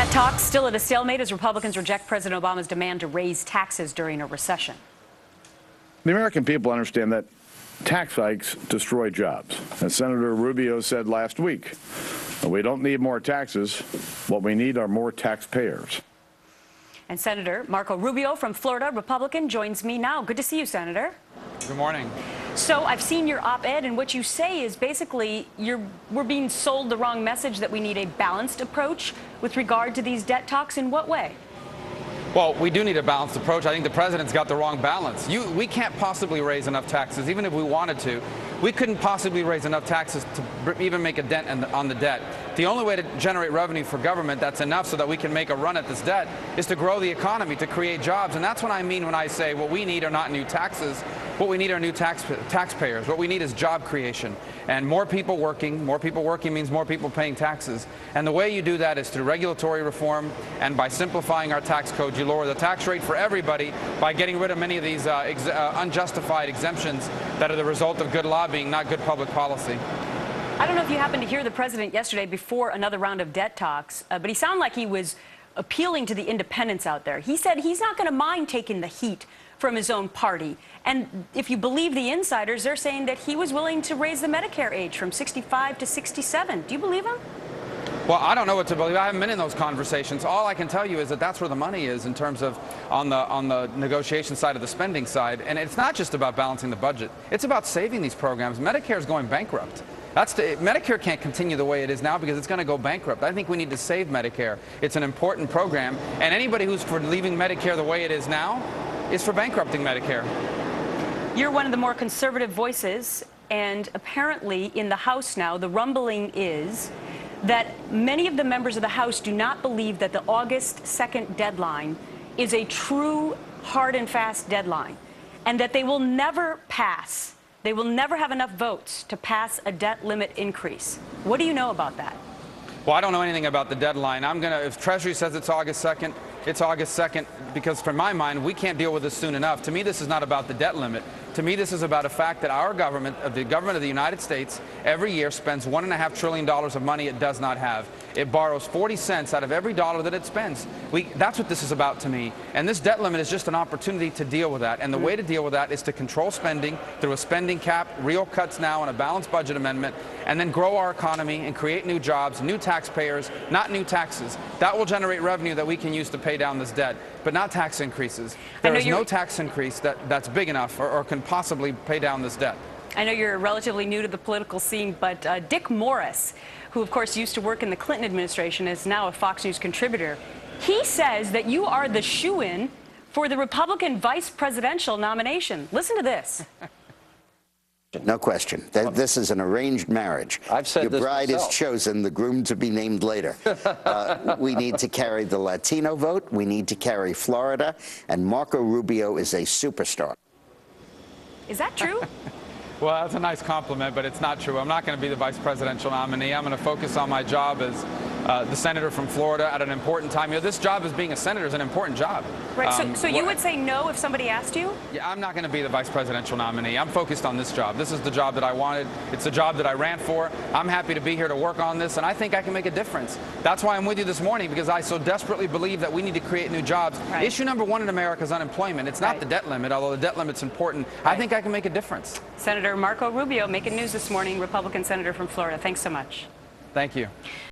Debt talks still at a stalemate as Republicans reject President Obama's demand to raise taxes during a recession. The American people understand that tax hikes destroy jobs. As Senator Rubio said last week, we don't need more taxes. What we need are more taxpayers. And Senator Marco Rubio from Florida, Republican, joins me now. Good to see you, Senator. Good morning. So I've seen your op-ed, and what you say is basically we're being sold the wrong message that we need a balanced approach with regard to these debt talks. In what way? Well, we do need a balanced approach. I think the president's got the wrong balance. We can't possibly raise enough taxes, even if we wanted to. We couldn't possibly raise enough taxes to even make a dent on the debt. The only way to generate revenue for government that's enough so that we can make a run at this debt is to grow the economy, to create jobs. And that's what I mean when I say what we need are not new taxes. What we need are new taxpayers. What we need is job creation. And more people working means more people paying taxes. And the way you do that is through regulatory reform, and by simplifying our tax code. You lower the tax rate for everybody by getting rid of many of these unjustified exemptions that are the result of good lobbying, not good public policy. I don't know if you happened to hear the president yesterday before another round of debt talks, but he sounded like he was appealing to the independents out there. He said he's not going to mind taking the heat from his own party. And if you believe the insiders, they're saying that he was willing to raise the Medicare age from 65 to 67. Do you believe him? Well, I don't know what to believe. I haven't been in those conversations. All I can tell you is that that's where the money is in terms of on the negotiation side of the spending side. And it's not just about balancing the budget. It's about saving these programs. Medicare is going bankrupt. Medicare can't continue the way it is now because it's going to go bankrupt. I think we need to save Medicare. It's an important program. And anybody who's for leaving Medicare the way it is now is for bankrupting Medicare. You're one of the more conservative voices, and apparently in the House now, the rumbling is that many of the members of the House do not believe that the August 2nd deadline is a true hard and fast deadline, and that they will never pass. They will never have enough votes to pass a debt limit increase. What do you know about that? Well, I don't know anything about the deadline. If Treasury says it's August 2nd, it's August 2nd, because from my mind, we can't deal with this soon enough. To me, this is not about the debt limit. To me, this is about a fact that our government, the government of the United States, every year spends $1.5 trillion of money it does not have. It borrows 40 cents out of every dollar that it spends. That's what this is about to me. And this debt limit is just an opportunity to deal with that. And the way to deal with that is to control spending through a spending cap, real cuts now, and a balanced budget amendment, and then grow our economy and create new jobs, new taxpayers, not new taxes. That will generate revenue that we can use to pay down this debt, but not tax increases. There is no tax increase that's big enough or can possibly pay down this debt. I know you're relatively new to the political scene, but Dick Morris, who of course used to work in the Clinton administration, is now a Fox News contributor. He says that you are the shoo-in for the Republican vice presidential nomination. Listen to this. No question. This is an arranged marriage. I've said Your bride is chosen, the groom to be named later. We need to carry the Latino vote. We need to carry Florida. And Marco Rubio is a superstar. Is that true? Well, that's a nice compliment, but it's not true. I'm not going to be the vice presidential nominee. I'm going to focus on my job as the senator from Florida at an important time. You know, this job as being a senator is an important job. Right. So you would say no if somebody asked you? Yeah, I'm not going to be the vice presidential nominee. I'm focused on this job. This is the job that I wanted. It's the job that I ran for. I'm happy to be here to work on this, and I think I can make a difference. That's why I'm with you this morning, because I so desperately believe that we need to create new jobs. Right. Issue number one in America is unemployment. It's not the debt limit, although the debt limit's important. I think I can make a difference. Senator Marco Rubio making news this morning, Republican senator from Florida. Thanks so much. Thank you.